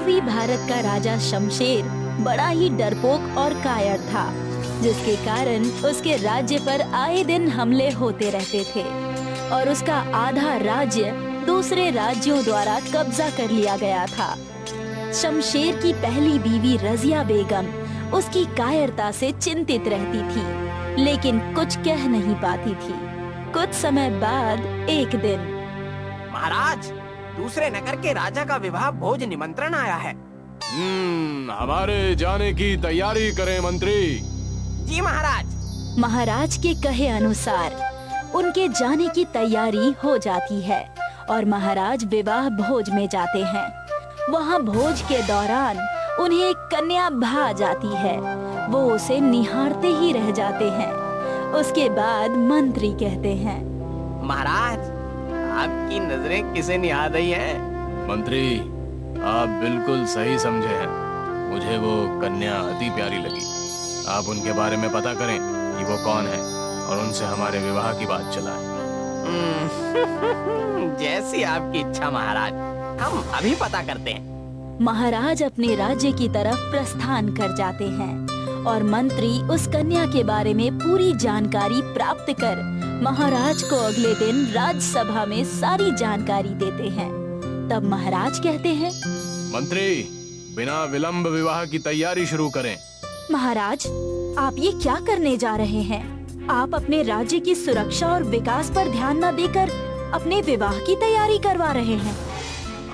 पूर्वी भारत का राजा शमशेर बड़ा ही डरपोक और कायर था, जिसके कारण उसके राज्य पर आए दिन हमले होते रहते थे और उसका आधा राज्य दूसरे राज्यों द्वारा कब्जा कर लिया गया था। शमशेर की पहली बीवी रजिया बेगम उसकी कायरता से चिंतित रहती थी, लेकिन कुछ कह नहीं पाती थी। कुछ समय बाद एक दिन, महाराज, दूसरे नगर के राजा का विवाह भोज निमंत्रण आया है। हमारे जाने की तैयारी करें मंत्री। जी महाराज। महाराज के कहे अनुसार उनके जाने की तैयारी हो जाती है और महाराज विवाह भोज में जाते हैं। वहाँ भोज के दौरान उन्हें एक कन्या भा जाती है। वो उसे निहारते ही रह जाते हैं। उसके बाद मंत्री कहते हैं, महाराज, आपकी नजरें किसे निहार रही हैं? मंत्री, आप बिल्कुल सही समझे हैं। मुझे वो कन्या अति प्यारी लगी। आप उनके बारे में पता करें कि वो कौन है और उनसे हमारे विवाह की बात चलाएं। जैसी आपकी इच्छा महाराज, हम अभी पता करते हैं। महाराज अपने राज्य की तरफ प्रस्थान कर जाते हैं और मंत्री उस कन्या के बारे में पूरी जानकारी प्राप्त कर महाराज को अगले दिन राज्यसभा में सारी जानकारी देते हैं। तब महाराज कहते हैं, मंत्री, बिना विलंब विवाह की तैयारी शुरू करें। महाराज, आप ये क्या करने जा रहे हैं? आप अपने राज्य की सुरक्षा और विकास पर ध्यान न देकर अपने विवाह की तैयारी करवा रहे हैं।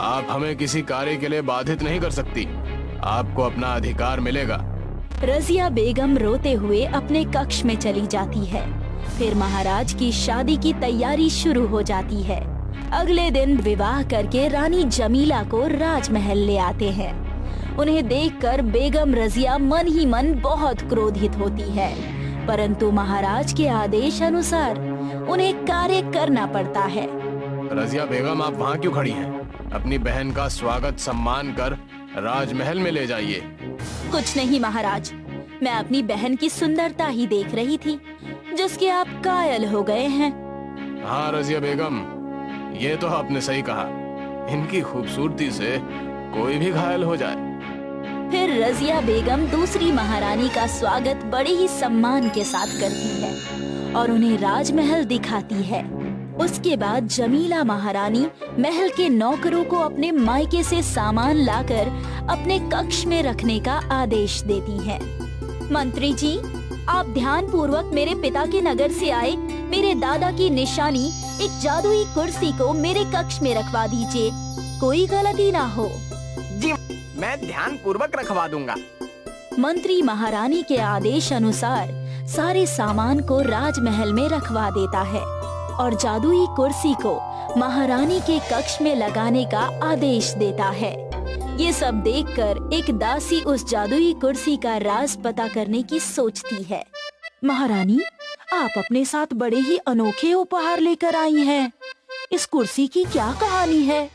आप हमें किसी कार्य के लिए बाधित नहीं कर सकती। आपको अपना अधिकार मिलेगा। रजिया बेगम रोते हुए अपने कक्ष में चली जाती है। फिर महाराज की शादी की तैयारी शुरू हो जाती है। अगले दिन विवाह करके रानी जमीला को राजमहल ले आते हैं। उन्हें देखकर बेगम रजिया मन ही मन बहुत क्रोधित होती है, परंतु महाराज के आदेश अनुसार उन्हें कार्य करना पड़ता है। रजिया बेगम, आप वहाँ क्यों खड़ी हैं? अपनी बहन का स्वागत सम्मान कर राजमहल में ले जाइए। कुछ नहीं महाराज, मैं अपनी बहन की सुंदरता ही देख रही थी, जिसके आप कायल हो गए हैं। हाँ रजिया बेगम, ये तो आपने सही कहा। इनकी खूबसूरती से कोई भी घायल हो जाए। फिर रजिया बेगम दूसरी महारानी का स्वागत बड़े ही सम्मान के साथ करती है और उन्हें राजमहल दिखाती है। उसके बाद जमीला महारानी महल के नौकरों को अपने मायके से सामान लाकर अपने कक्ष में रखने का आदेश देती है। मंत्री जी, आप ध्यान पूर्वक मेरे पिता के नगर से आए मेरे दादा की निशानी एक जादुई कुर्सी को मेरे कक्ष में रखवा दीजिए। कोई गलती ना हो। जी, मैं ध्यान पूर्वक रखवा दूंगा। मंत्री महारानी के आदेश अनुसार सारे सामान को राजमहल में रखवा देता है और जादुई कुर्सी को महारानी के कक्ष में लगाने का आदेश देता है। ये सब देखकर एक दासी उस जादुई कुर्सी का राज पता करने की सोचती है। महारानी, आप अपने साथ बड़े ही अनोखे उपहार लेकर आई हैं। इस कुर्सी की क्या कहानी है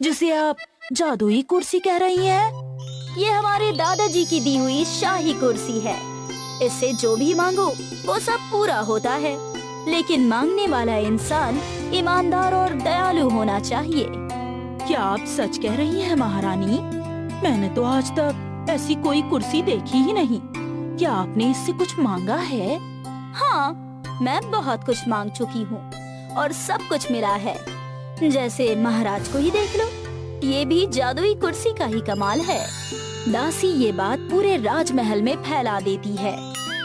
जिसे आप जादुई कुर्सी कह रही हैं? ये हमारे दादाजी की दी हुई शाही कुर्सी है। इससे जो भी मांगो वो सब पूरा होता है, लेकिन मांगने वाला इंसान ईमानदार और दयालु होना चाहिए। क्या आप सच कह रही हैं महारानी? मैंने तो आज तक ऐसी कोई कुर्सी देखी ही नहीं। क्या आपने इससे कुछ मांगा है? हाँ, मैं बहुत कुछ मांग चुकी हूँ और सब कुछ मिला है। जैसे महाराज को ही देख लो, ये भी जादुई कुर्सी का ही कमाल है। दासी ये बात पूरे राजमहल में फैला देती है।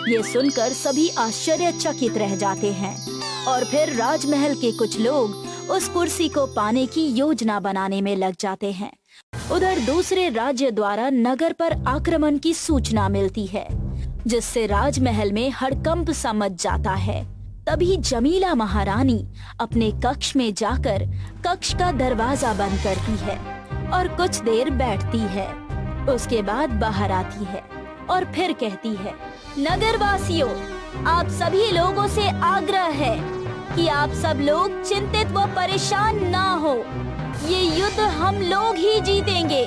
ये सुनकर सभी आश्चर्यचकित रह जाते हैं और फिर राजमहल के कुछ लोग उस कुर्सी को पाने की योजना बनाने में लग जाते हैं। उधर दूसरे राज्य द्वारा नगर पर आक्रमण की सूचना मिलती है, जिससे राजमहल में हड़कंप सा मच जाता है। तभी जमीला महारानी अपने कक्ष में जाकर कक्ष का दरवाजा बंद करती है और कुछ देर बैठती है। उसके बाद बाहर आती है और फिर कहती है, नगरवासियों, आप सभी लोगों से आग्रह है कि आप सब लोग चिंतित व परेशान ना हो। ये युद्ध हम लोग ही जीतेंगे।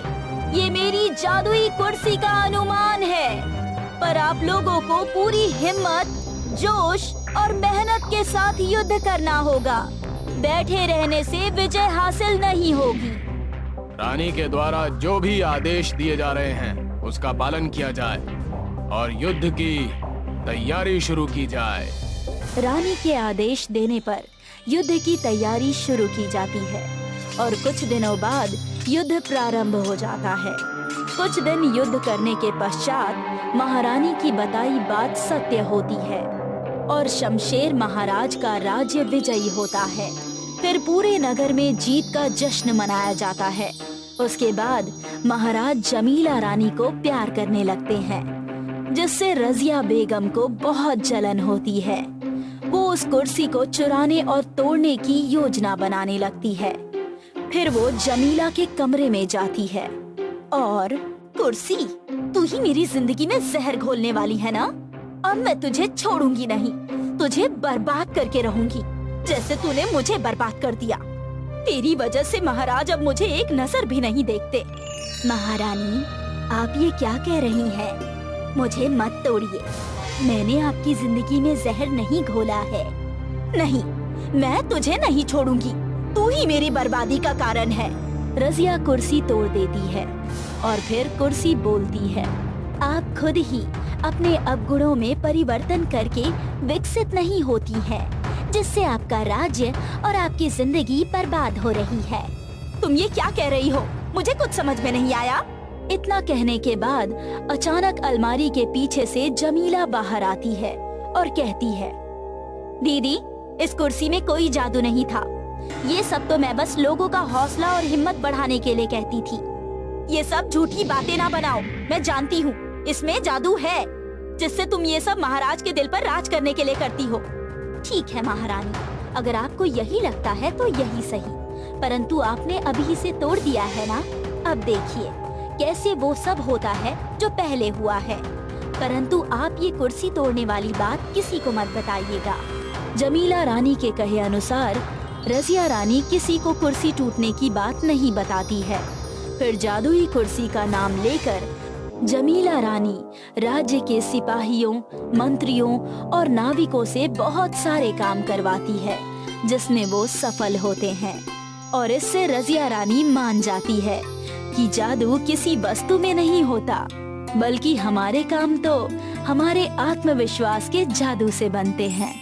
ये मेरी जादुई कुर्सी का अनुमान है, पर आप लोगों को पूरी हिम्मत, जोश और मेहनत के साथ युद्ध करना होगा। बैठे रहने से विजय हासिल नहीं होगी। रानी के द्वारा जो भी आदेश दिए जा रहे हैं उसका पालन किया जाए और युद्ध की तैयारी शुरू की जाए। रानी के आदेश देने पर युद्ध की तैयारी शुरू की जाती है और कुछ दिनों बाद युद्ध प्रारंभ हो जाता है। कुछ दिन युद्ध करने के पश्चात महारानी की बताई बात सत्य होती है और शमशेर महाराज का राज्य विजयी होता है। फिर पूरे नगर में जीत का जश्न मनाया जाता है। उसके बाद महाराज जमीला रानी को प्यार करने लगते हैं, जिससे रजिया बेगम को बहुत जलन होती है। वो उस कुर्सी को चुराने और तोड़ने की योजना बनाने लगती है। फिर वो जमीला के कमरे में जाती है और कुर्सी, तू ही मेरी जिंदगी में जहर घोलने वाली है ना? अब मैं तुझे छोड़ूंगी नहीं, तुझे बर्बाद करके रहूंगी जैसे तूने मुझे बर्बाद कर दिया। तेरी वजह से महाराज अब मुझे एक नजर भी नहीं देखते। महारानी, आप ये क्या कह रही हैं? मुझे मत तोड़िए, मैंने आपकी जिंदगी में जहर नहीं घोला है। नहीं, मैं तुझे नहीं छोड़ूंगी, तू ही मेरी बर्बादी का कारण है। रजिया कुर्सी तोड़ देती है और फिर कुर्सी बोलती है, आप खुद ही अपने अवगुणों में परिवर्तन करके विकसित नहीं होती हैं, जिससे आपका राज्य और आपकी जिंदगी बर्बाद हो रही है। तुम ये क्या कह रही हो? मुझे कुछ समझ में नहीं आया। इतना कहने के बाद अचानक अलमारी के पीछे से जमीला बाहर आती है और कहती है, दीदी, इस कुर्सी में कोई जादू नहीं था। ये सब तो मैं बस लोगों का हौसला और हिम्मत बढ़ाने के लिए कहती थी। ये सब झूठी बातें ना बनाओ, मैं जानती हूँ इसमें जादू है, जिससे तुम ये सब महाराज के दिल पर राज करने के लिए करती हो। ठीक है महारानी, अगर आपको यही लगता है तो यही सही, परंतु आपने अभी इसे तोड़ दिया है ना। अब देखिए कैसे वो सब होता है जो पहले हुआ है, परंतु आप ये कुर्सी तोड़ने वाली बात किसी को मत बताइएगा। जमीला रानी के कहे अनुसार रजिया रानी किसी को कुर्सी टूटने की बात नहीं बताती है। फिर जादुई कुर्सी का नाम लेकर जमीला रानी राज्य के सिपाहियों, मंत्रियों और नाविकों से बहुत सारे काम करवाती है, जिसमें वो सफल होते हैं और इससे रजिया रानी मान जाती है कि जादू किसी वस्तु में नहीं होता, बल्कि हमारे काम तो हमारे आत्मविश्वास के जादू से बनते हैं।